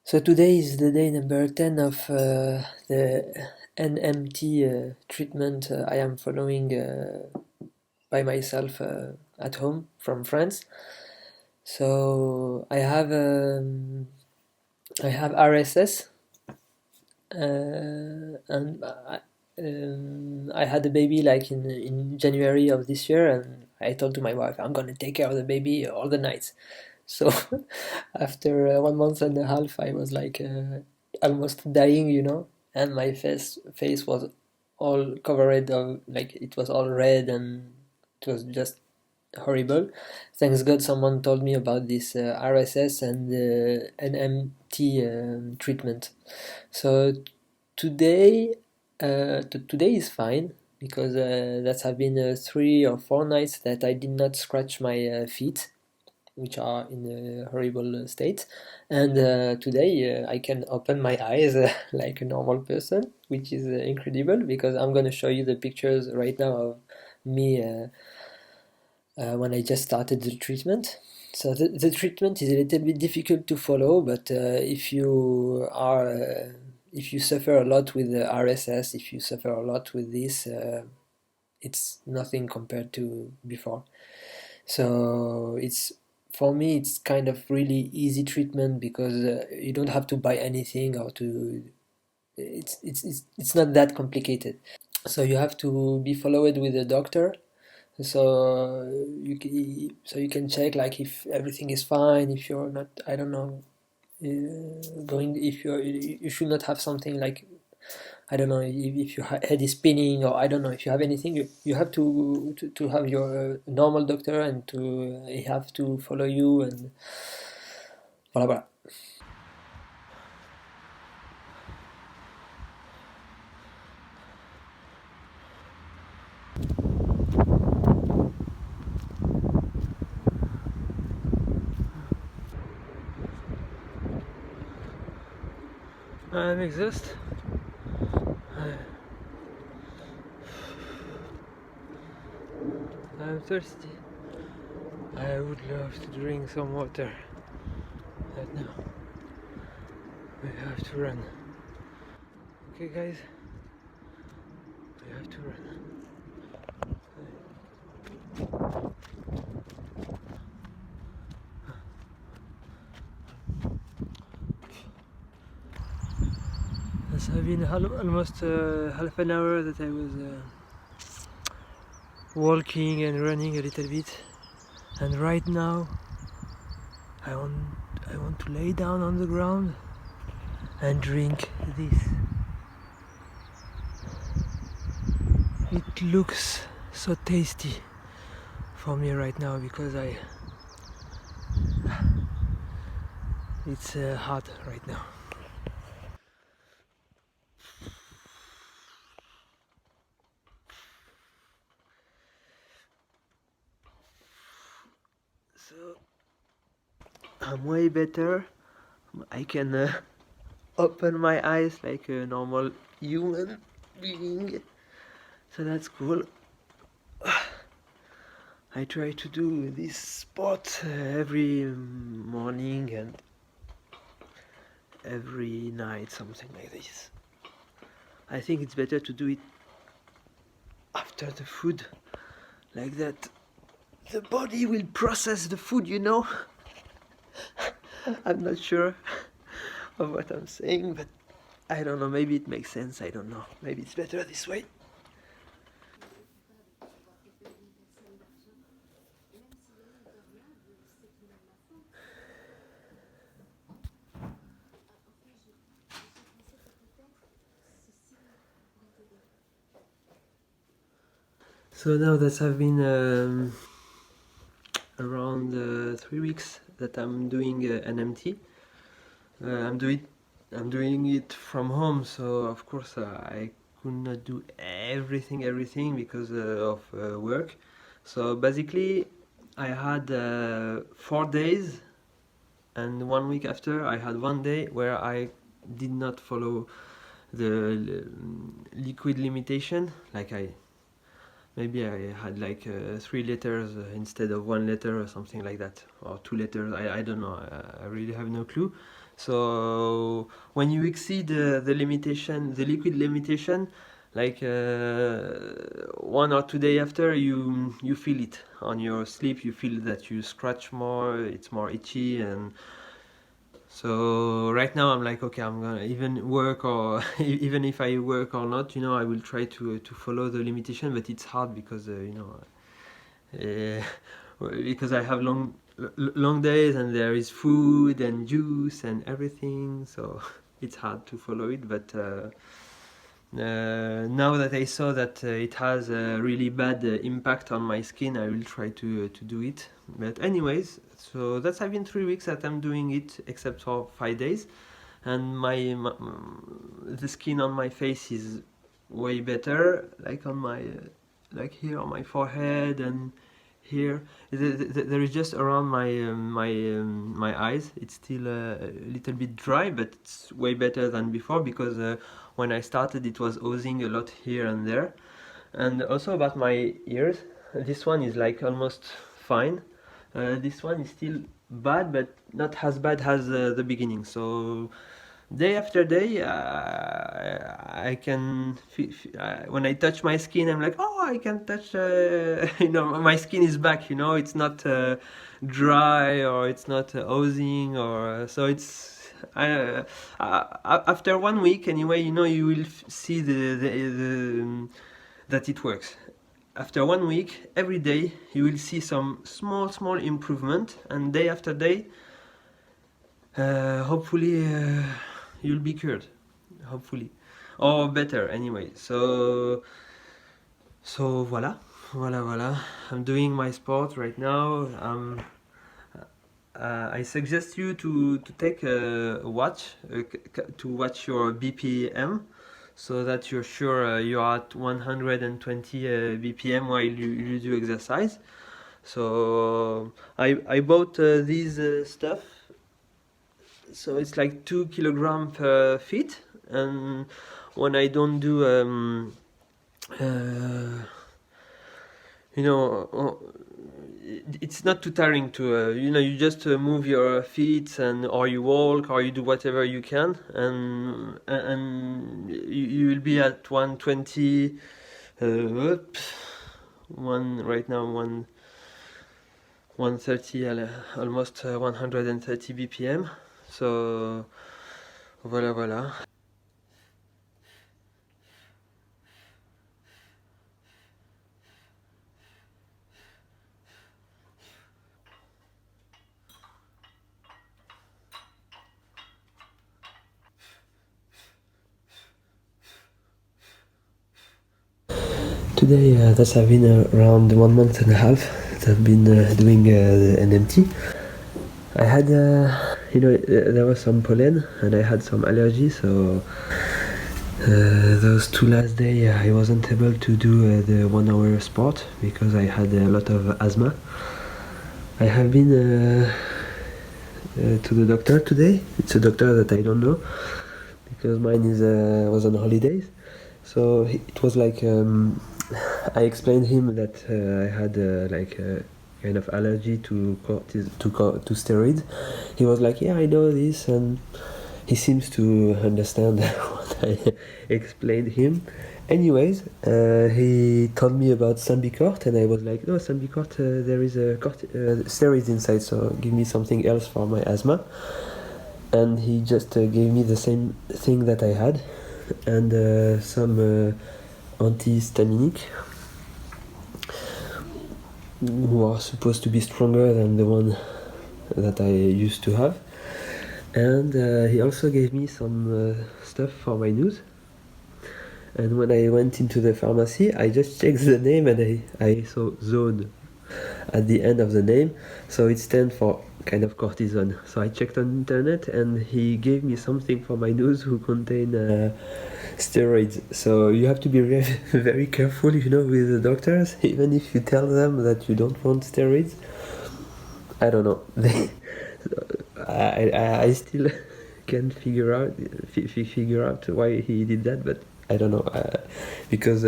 So today is the day number 10 of the NMT treatment I am following by myself at home from France. So I have RSS and I had a baby like in January of this year, and I told to my wife I'm gonna take care of the baby all the nights. So after 1 month and a half, I was like almost dying, and my face was all covered of like it was all red, and it was just horrible. Thanks God, someone told me about this RSS and NMT treatment. So today, today is fine because that have been 3 or 4 nights that I did not scratch my feet, which are in a horrible state. And today I can open my eyes like a normal person, which is incredible because I'm going to show you the pictures right now of me when I just started the treatment. So the treatment is a little bit difficult to follow, but if you suffer a lot with the RSS, if you suffer a lot with this, it's nothing compared to before. So it's for me it's kind of really easy treatment because you don't have to buy anything or to it's not that complicated. So you have to be followed with a doctor, so you can check like if everything is fine, if you're not, I don't know, going, if you should not have something like, I don't know, if your head is spinning, or I don't know, if you have anything, you have to have your normal doctor, and he have to follow you, and voilà, voilà. I'm exhausted. I'm thirsty. I would love to drink some water. But now we have to run. Okay, guys, we have to run. It's been almost half an hour that I was walking and running a little bit, and right now I want to lay down on the ground and drink this. It looks so tasty for me right now because it's hot right now. So I'm way better. I can open my eyes like a normal human being, so that's cool. I try to do this sport every morning and every night, something like this. I think it's better to do it after the food, like that the body will process the food, I'm not sure of what I'm saying, but I don't know, maybe it makes sense, I don't know. Maybe it's better this way. So now that I've been around 3 weeks that I'm doing NMT, I'm doing it from home, so of course I could not do everything because of work. So basically I had 4 days, and 1 week after I had 1 day where I did not follow the liquid limitation. Like maybe I had like 3 letters instead of 1 letter or something like that, or 2 letters. I don't know. I really have no clue. So when you exceed the limitation, the liquid limitation, like 1 or 2 days after, you feel it on your sleep. You feel that you scratch more, it's more itchy, and so right now I'm like, okay, I'm gonna even work, or even if I work or not, I will try to follow the limitation, but it's hard because uh, because I have long days, and there is food and juice and everything, so it's hard to follow it. But now that I saw that it has a really bad impact on my skin, I will try to do it. But anyways, so that's have been 3 weeks that I'm doing it, except for 5 days, and the skin on my face is way better, like on my like here on my forehead and here. There is just around my eyes. It's still a little bit dry, but it's way better than before, because when I started it was oozing a lot here and there. And also about my ears, this one is like almost fine. This one is still bad, but not as bad as the beginning. So day after day, I can when I touch my skin, I'm like, oh, I can touch. My skin is back. It's not dry, or it's not oozing, or so it's. After 1 week, anyway, you will see that it works. After 1 week, every day you will see some small improvement, and day after day, hopefully you'll be cured, hopefully, or better anyway. So voila. I'm doing my sport right now. I suggest you to take a watch, to watch your BPM, so that you're sure you're at 120 BPM while you do exercise. So I bought these stuff. So it's like 2 kilogram per feet, and when I don't do it's not too tiring to you just move your feet, and or you walk, or you do whatever you can, and you will be at 120 one right now, 130, almost 130 BPM. So voila. Today, that's have been around 1 month and a half that I've been doing the NMT. I had, there was some pollen, and I had some allergies, so those 2 last days I wasn't able to do the 1 hour sport because I had a lot of asthma. I have been to the doctor today. It's a doctor that I don't know, because mine was on holidays. So it was like I explained him that I had like a kind of allergy to steroids. He was like, yeah, I know this, and he seems to understand what I explained him. Anyways, he told me about Symbicort, and I was like, no, Symbicort, there is a steroids inside, so give me something else for my asthma. And he just gave me the same thing that I had, and some antihistaminic, who are supposed to be stronger than the one that I used to have. And he also gave me some stuff for my nose. And when I went into the pharmacy, I just checked the name, and I saw zone at the end of the name, so it stands for kind of cortisone. So I checked on internet, and he gave me something for my nose who contain steroids. So you have to be very careful, with the doctors, even if you tell them that you don't want steroids. I don't know. I still can't figure out why he did that, but I don't know, because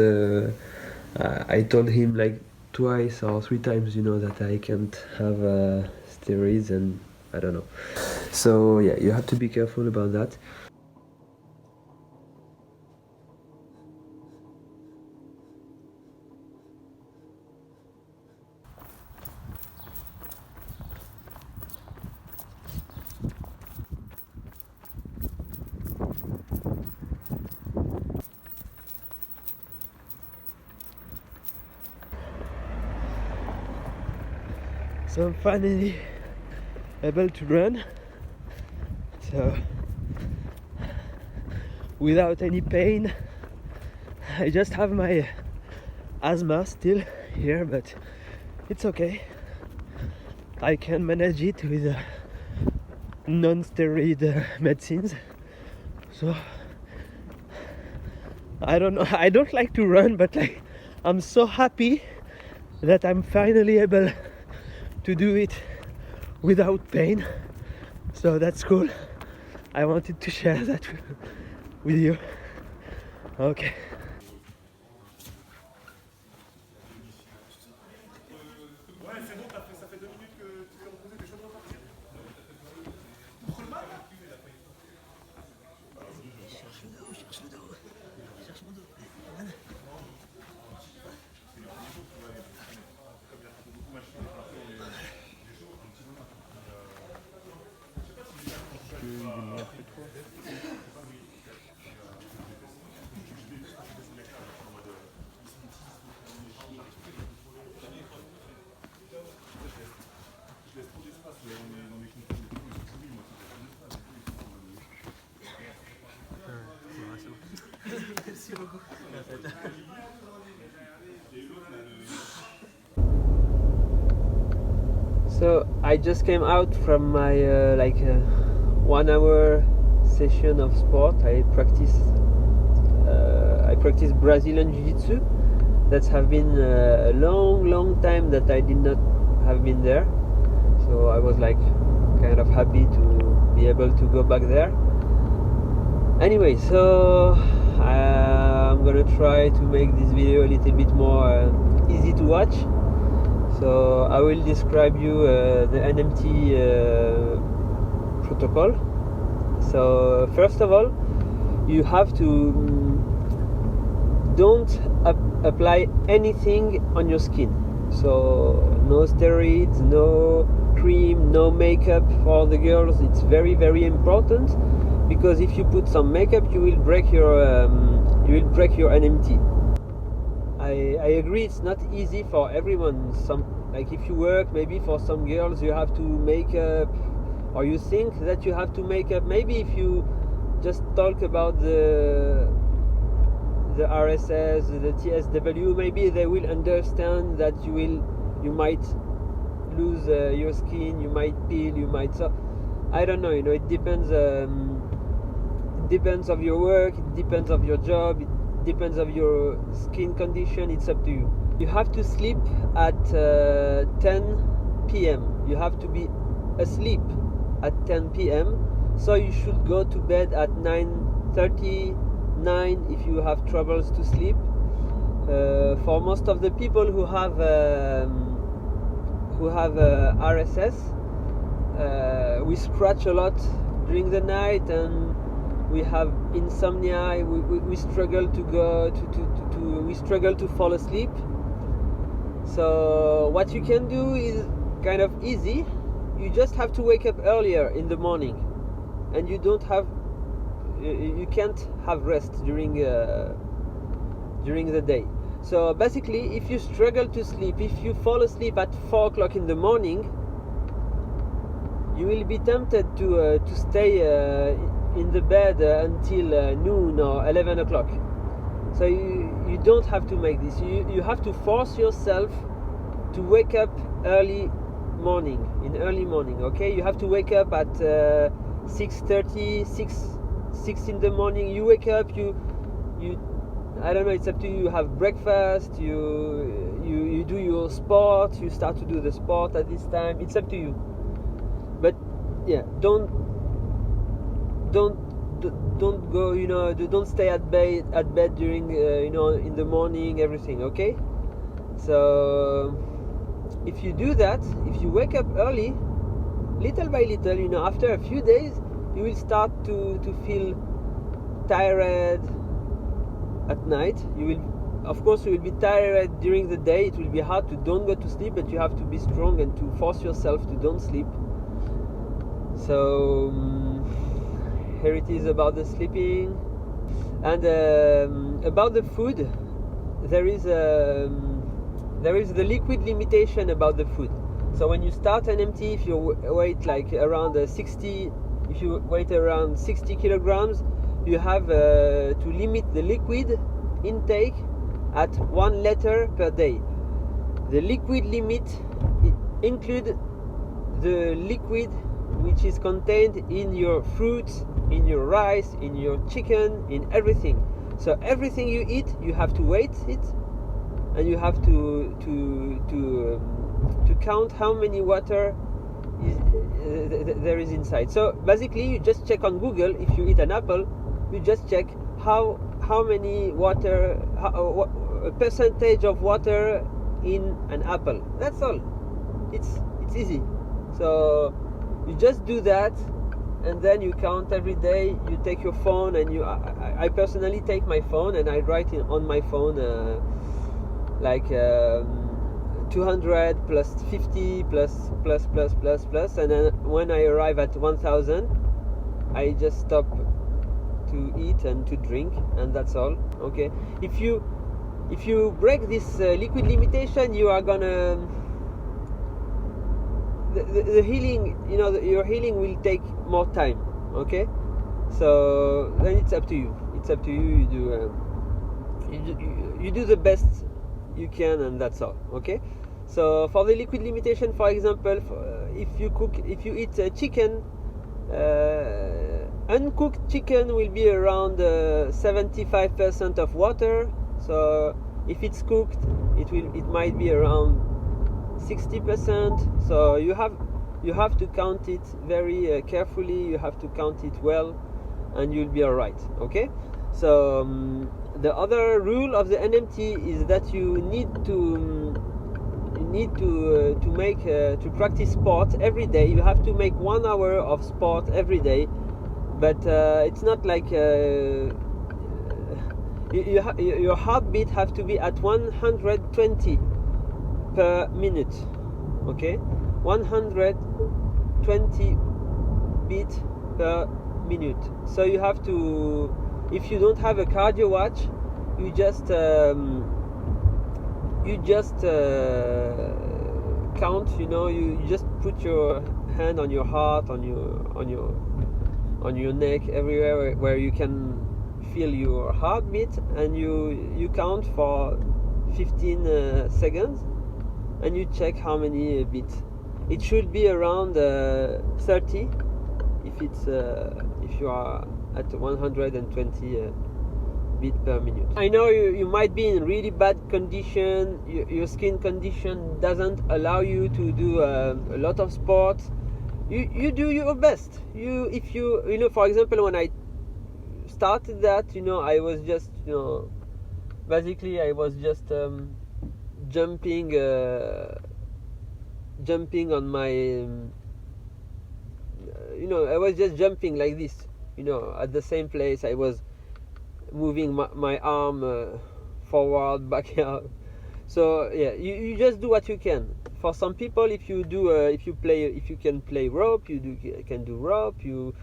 I told him like twice or 3 times, that I can't have steroids, and I don't know. So yeah, you have to be careful about that. So I'm finally able to run, so without any pain. I just have my asthma still here, but it's okay. I can manage it with non-steroid medicines. So I don't know, I don't like to run, but like I'm so happy that I'm finally able to do it without pain. So that's cool. I wanted to share that with you. Okay. So I just came out from my 1 hour session of sport. I practice Brazilian Jiu-Jitsu. That have been a long time that I did not have been there. So I was like kind of happy to be able to go back there. Anyway, so I'm gonna try to make this video a little bit more easy to watch. So I will describe you the NMT protocol. So first of all, you have to don't apply anything on your skin. So no steroids, no cream, no makeup for the girls. It's very important, because if you put some makeup, you will break your NMT. I agree, it's not easy for everyone. Like if you work, maybe for some girls you have to make up, or you think that you have to make up. Maybe if you just talk about the RSS, the TSW, maybe they will understand that you might lose your skin, you might peel, you might. So I don't know. It depends. It depends of your work. It depends of your job. It depends of your skin condition. It's up to you. You have to sleep at 10 p.m. You have to be asleep at 10 p.m. So you should go to bed at 9:30, 9 if you have troubles to sleep. For most of the people who have RSS, we scratch a lot during the night, and we have insomnia. We struggle we struggle to fall asleep. So what you can do is kind of easy. You just have to wake up earlier in the morning, and you can't have rest during the day. So basically, if you struggle to sleep, if you fall asleep at 4 o'clock in the morning, you will be tempted to stay in the bed until noon or 11 o'clock. So you don't have to make this. You have to force yourself to wake up early morning. Okay, you have to wake up at 6:30, 6 in the morning. You wake up, you I don't know, it's up to you. You have breakfast, you do your sport, you start to do the sport at this time. It's up to you. But yeah, don't go, don't stay at bed during in the morning, everything. Okay, so if you do that, if you wake up early, little by little, you know, after a few days, you will start to feel tired at night. Of course, you will be tired during the day. It will be hard to don't go to sleep, but you have to be strong and to force yourself to don't sleep. So here it is about the sleeping. And about the food, there is the liquid limitation about the food. So when you start NMT, if you weight like around 60 kilograms, you have to limit the liquid intake at 1 liter per day. The liquid limit includes the liquid which is contained in your fruits, in your rice, in your chicken, in everything. So everything you eat, you have to weight it, and you have to count how many water there is inside. So basically, you just check on Google. If you eat an apple, you just check how many water, a percentage of water in an apple. That's all. It's easy. So you just do that, and then you count every day. You take your phone, and I personally take my phone and I write on my phone 200 plus 50 plus, and then when I arrive at 1000, I just stop to eat and to drink, and that's all. Okay, if you break this liquid limitation, you are gonna the healing, you know, your healing will take more time. Okay, so then it's up to you. You do the best you can, and that's all. Okay, so for the liquid limitation, for example, if you eat chicken, uncooked chicken will be around 75% of water. So if it's cooked, it might be around 60%. So you have to count it very carefully. You have to count it well, and you'll be all right. Okay, so the other rule of the NMT is that you need to practice sport every day. You have to make 1 hour of sport every day, but it's not like your heartbeat have to be at 120 per minute. Okay, 120 beat per minute. So you have to, if you don't have a cardio watch, you just count. You know, you just put your hand on your heart, on your neck, everywhere where you can feel your heartbeat, and you count for 15 seconds, and you check how many beats. It should be around 30 if you are at 120 beat per minute. I know you might be in really bad condition. Your skin condition doesn't allow you to do a lot of sport. You do your best. If you know, for example, when I started that, you know, I was just, you know, basically I was just jumping on my you know, I was just jumping like this, you know, at the same place. I was moving my arm forward, back out. So yeah, you just do what you can. For some people, if you can play rope, you can do rope. You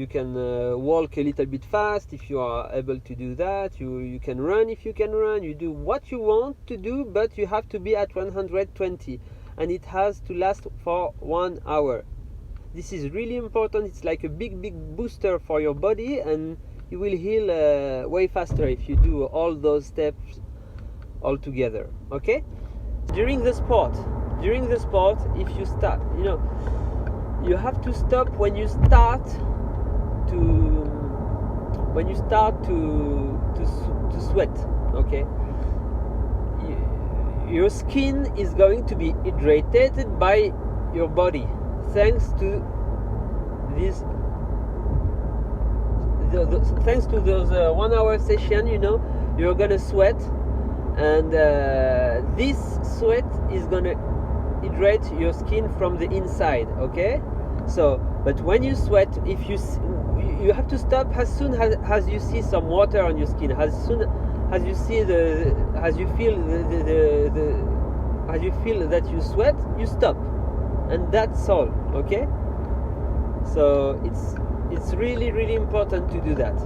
can walk a little bit fast if you are able to do that. You can run if you can run. You do what you want to do, but you have to be at 120, and it has to last for 1 hour. This is really important. It's like a big booster for your body, and you will heal way faster if you do all those steps all together. Okay? During the sport, if you start, you know, you have to stop when you start to sweat. Okay? Your skin is going to be hydrated by your body thanks to this. Thanks to those 1 hour session, you know, you're gonna sweat, and this sweat is gonna hydrate your skin from the inside. Okay, So, but when you sweat, if you have to stop as soon as you see some water on your skin, as soon as you see as you feel as you feel that you sweat, you stop, and that's all. Okay. So it's really important to do that.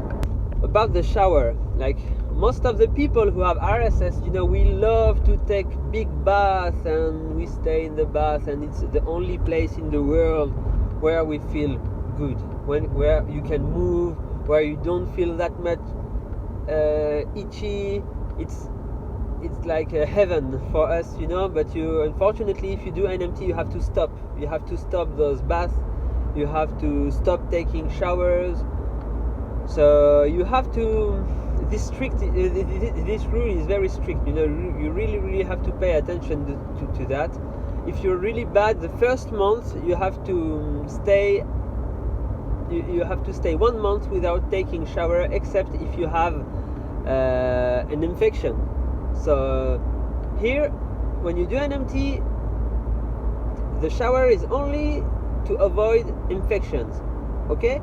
About the shower, like most of the people who have RSS, we love to take big baths, and we stay in the bath, and it's the only place in the world where we feel good, where you can move, where you don't feel that much itchy. It's like a heaven for us, but unfortunately, if you do NMT, you have to stop those baths, you have to stop taking showers. So you have to, this rule is very strict, you really have to pay attention to that. If you're really bad, the first month you have to stay 1 month without taking shower, except if you have an infection. So here, when you do NMT, the shower is only to avoid infections. Okay?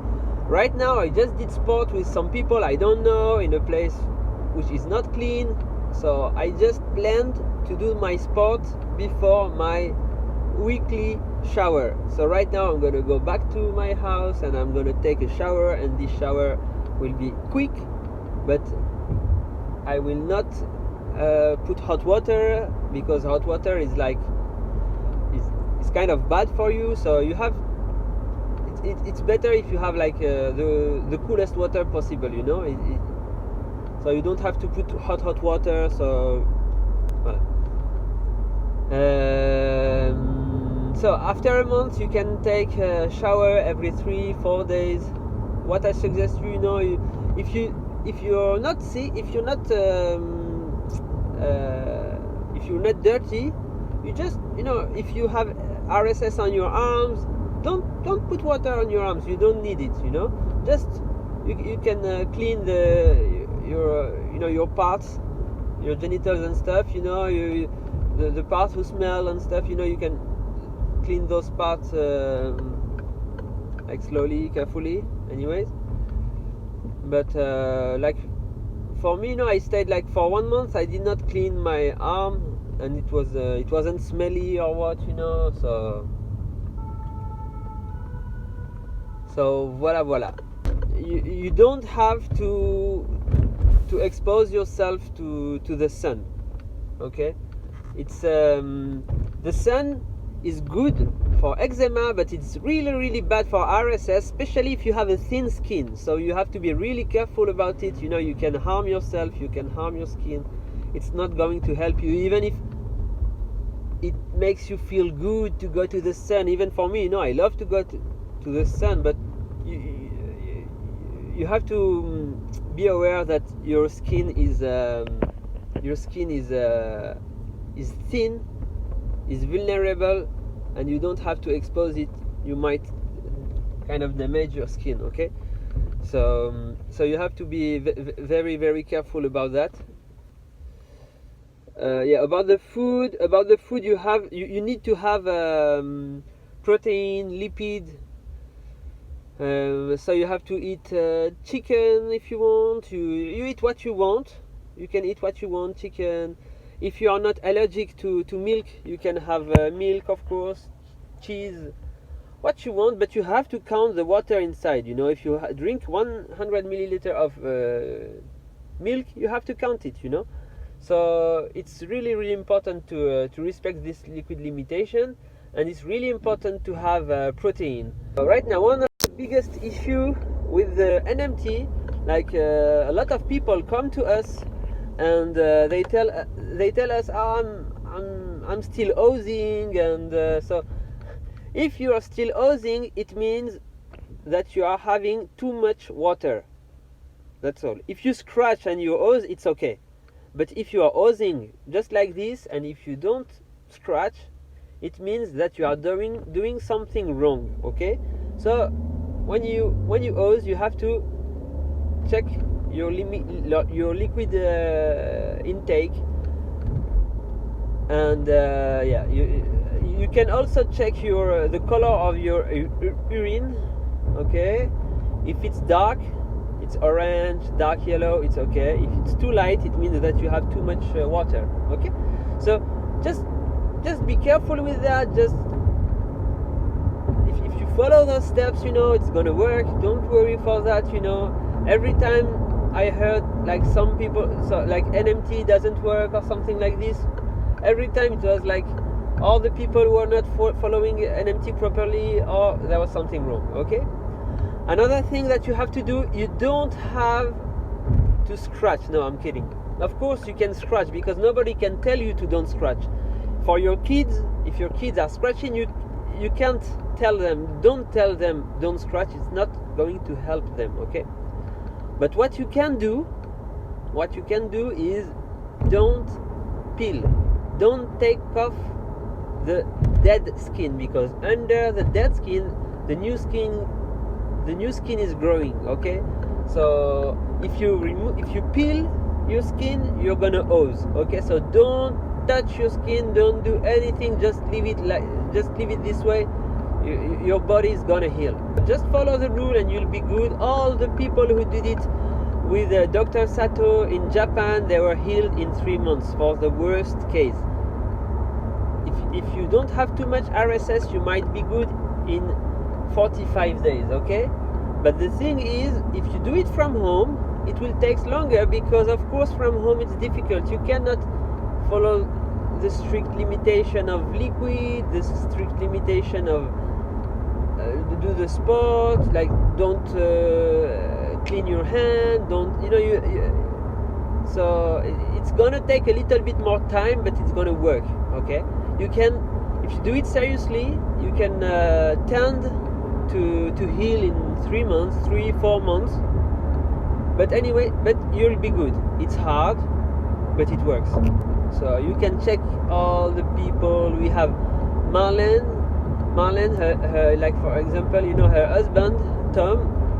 Right now I just did sport with some people I don't know in a place which is not clean, so I just planned to do my sport before my weekly shower. So right now I'm gonna go back to my house and I'm gonna take a shower, and this shower will be quick, but I will not put hot water, because hot water is kind of bad for you. So you have it's better if you have like the coolest water possible, so you don't have to put hot water. So so after a month you can take a shower every 3-4 days. What I suggest if you're not sick, if you're not dirty, you just if you have RSS on your arms, don't put water on your arms. You don't need it. Just you can clean your parts, your genitals and stuff. The parts who smell and stuff. You can clean those parts like slowly, carefully. Anyways, but like for me, I stayed like for 1 month. I did not clean my arm, and it wasn't smelly or what. So voila. You don't have to expose yourself to the sun. Okay, it's the sun is good for eczema, but it's really bad for RSS, especially if you have a thin skin. So you have to be really careful about it. You can harm yourself, you can harm your skin. It's not going to help you, even if it makes you feel good to go to the sun. Even for me, I love to go to the sun, but you have to be aware that your skin is thin, is vulnerable, and you don't have to expose it. You might kind of damage your skin. Okay, so you have to be very careful about that. About the food, you need to have protein, lipid. So you have to eat chicken if you want. You eat what you want. You can eat what you want, chicken. If you are not allergic to milk, you can have milk, of course, cheese, what you want, but you have to count the water inside. If you drink 100 milliliter of milk, you have to count it. So it's really important to respect this liquid limitation, and it's really important to have protein. Right now, one of the biggest issue with the NMT, like a lot of people come to us and they tell us, I'm still oozing, and so if you are still oozing, it means that you are having too much water. That's all. If you scratch and you ooze, it's okay. But if you are oozing just like this, and if you don't scratch, it means that you are doing something wrong. Okay, so when you ooze, you have to check your liquid intake, and you you can also check your the color of your urine. Okay, if it's dark, it's orange, dark yellow, it's okay. If it's too light, it means that you have too much water. Okay, so just be careful with that. Just if you follow those steps, it's gonna work. Don't worry for that. Every time I heard like some people, so like NMT doesn't work or something like this, every time it was like all the people who are not following NMT properly, or there was something wrong. Okay, another thing that you have to do, you don't have to scratch. No, I'm kidding. Of course you can scratch, because nobody can tell you to don't scratch. For your kids, if your kids are scratching, you can't tell them, don't tell them don't scratch. It's not going to help them. Okay, but what you can do is don't peel, don't take off the dead skin, because under the dead skin the new skin is growing. Okay, so if you peel your skin, you're gonna ooze. Okay, so don't touch your skin, don't do anything, just leave it this way. Your body is gonna heal. Just follow the rule and you'll be good. All the people who did it with Dr. Sato in Japan, they were healed in 3 months for the worst case. If you don't have too much RSS, you might be good in 45 days. Okay, but the thing is, if you do it from home, it will take longer, because of course from home it's difficult. You cannot follow the strict limitation of liquid, the strict limitation of do the sport, like don't clean your hand, don't so it's gonna take a little bit more time, but it's gonna work. Okay, you can, if you do it seriously, you can tend to heal in 3-4 months. But anyway, but you'll be good. It's hard, but it works. So you can check all the people. We have Marlene, her like for example, her husband Tom,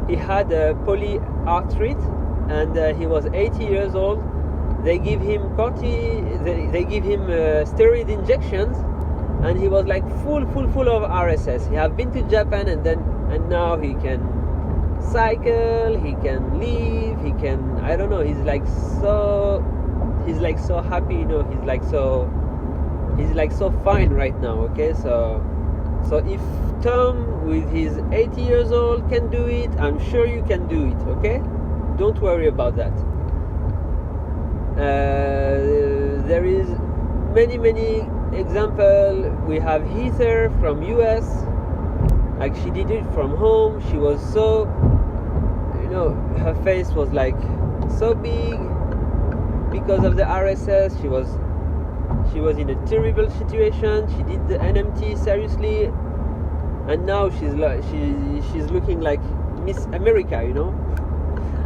he had a polyarthrite, and he was 80 years old. They give him they give him steroid injections, and he was like full of RSS. He have been to Japan, and now he can cycle, he can live, he can, I don't know, he's like so happy, he's like so fine right now. Okay, so if Tom with his 80 years old can do it, I'm sure you can do it. Okay, don't worry about that. There is many example. We have Heather from US, like she did it from home. She was so, her face was like so big because of the RSS. She was in a terrible situation. She did the NMT seriously, and now she's looking like Miss America.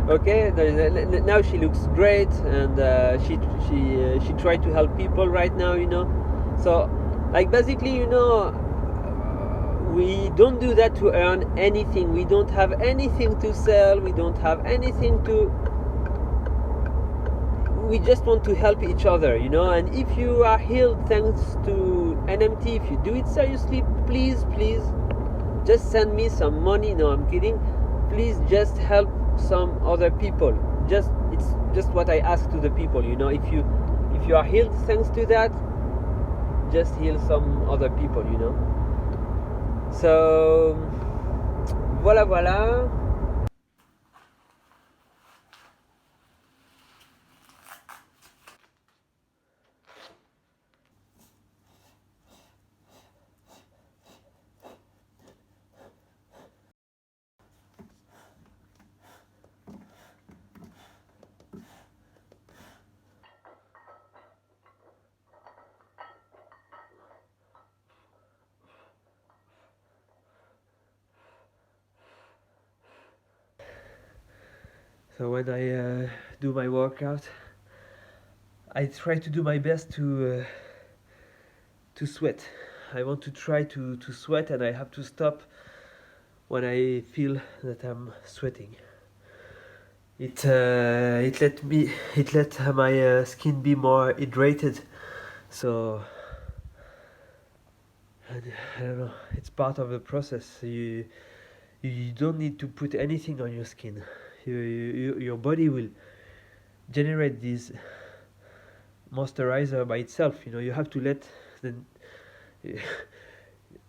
Okay, now she looks great, and she tried to help people right now. So like basically, we don't do that to earn anything. We don't have anything to sell. We don't have anything to. We just want to help each other, and if you are healed thanks to NMT, if you do it seriously, please just send me some money. No, I'm kidding. Please just help some other people. It's just what I ask to the people. If you are healed thanks to that, just heal some other people. So voilà. So when I do my workout, I try to do my best to sweat. I want to try to sweat, and I have to stop when I feel that I'm sweating. It let my skin be more hydrated. So And I don't know, it's part of the process. You don't need to put anything on your skin. Your body will generate this moisturizer by itself. You have to let the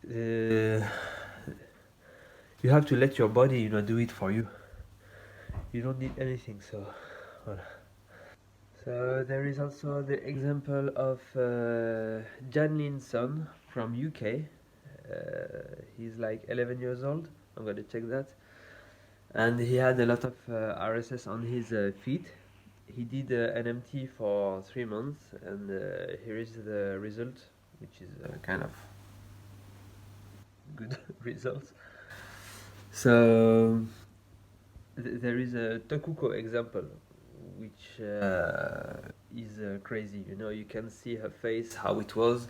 uh, you have to let your body do it for you. You don't need anything. So voilà. So there is also the example of Jan Linson from UK. He's like 11 years old. I'm gonna check that. And he had a lot of RSS on his feet. He did NMT for 3 months, and here is the result, which is kind of good results. So there is a Tokuko example, which is crazy. You can see her face, how it was.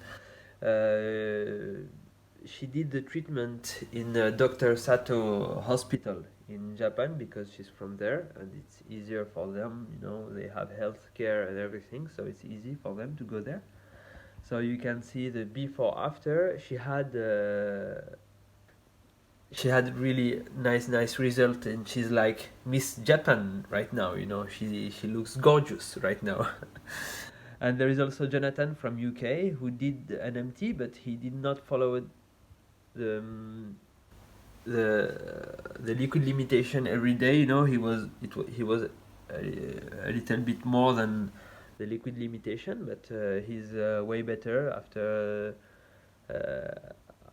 She did the treatment in Dr. Sato hospital in Japan because she's from there and it's easier for them. They have health care and everything, so it's easy for them to go there. So you can see the before after. She had really nice result, and she's like Miss Japan right now. She looks gorgeous right now. And there is also Jonathan from UK who did NMT, but he did not follow the the liquid limitation every day. He was a little bit more than the liquid limitation, but he's way better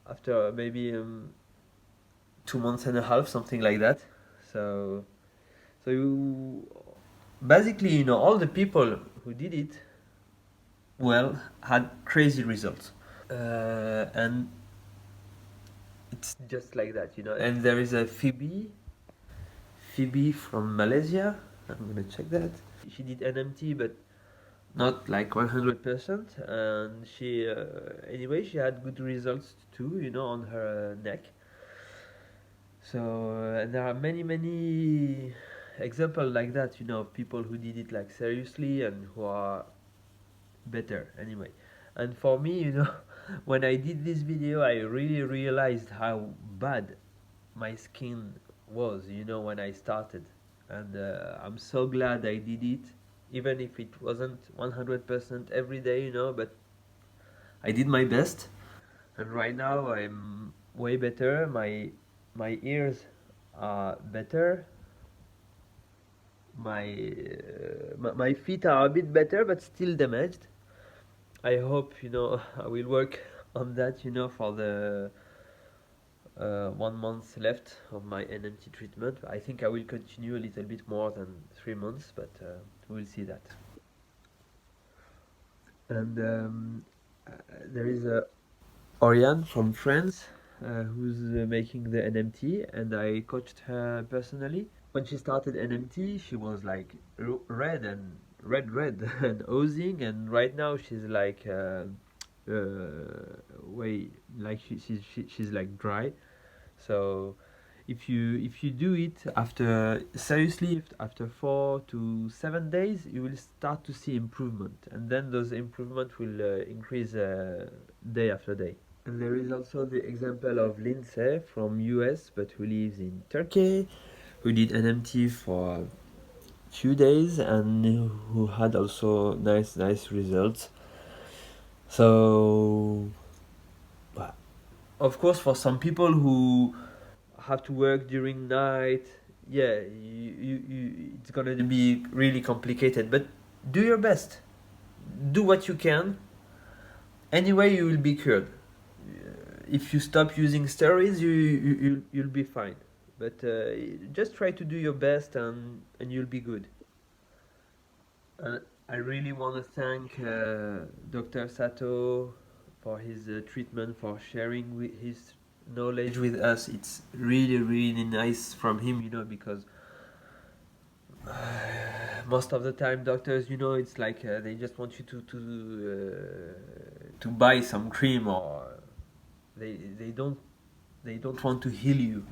after maybe 2 months and a half, something like that. So basically, all the people who did it had crazy results, and it's just like that. And there is a Phoebe from Malaysia. I'm gonna check that. She did NMT, but not like 100%, and anyway, she had good results too, on her neck. So and there are many examples like that, of people who did it like seriously and who are better anyway. And for me, when I did this video, I really realized how bad my skin was, when I started. And I'm so glad I did it, even if it wasn't 100% every day, but I did my best. And right now I'm way better. My ears are better. My feet are a bit better, but still damaged. I hope I will work on that. For the 1 month left of my NMT treatment. I think I will continue a little bit more than 3 months, but we'll see that. And there is Oriane from France who's making the NMT, and I coached her personally. When she started NMT, she was like red and oozing, and right now she's like way like she's like dry. So if you do it seriously after 4 to 7 days, you will start to see improvement, and then those improvements will increase day after day. And there is also the example of Lindsay from US, but who lives in Turkey, who did NMT for a few days and who had also nice results. So, of course, for some people who have to work during night, yeah, it's gonna be really complicated. But do your best. Do what you can. Anyway, you will be cured. If you stop using steroids, you'll be fine. But just try to do your best, and you'll be good. I really want to thank Dr. Sato for his treatment, for sharing his knowledge with us. It's really nice from him, because most of the time doctors, it's like they just want you to buy some cream, or they don't want to heal you.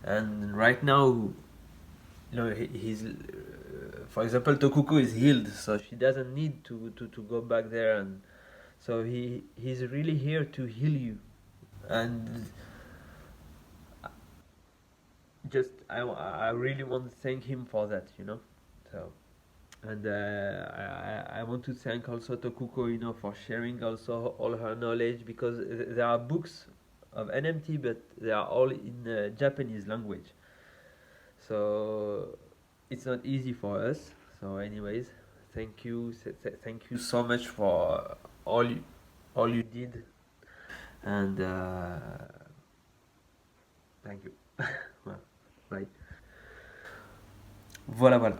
And right now, he's for example, Tokuko is healed, so she doesn't need to go back there, and so he's really here to heal you. and just I really want to thank him for that, you know. So and I want to thank also Tokuko, you know, for sharing also all her knowledge, because there are books of NMT, but they are all in Japanese language, so it's not easy for us. So, anyways, thank you, thank you so much for all you did, and thank you. Well, right. Voilà, voilà.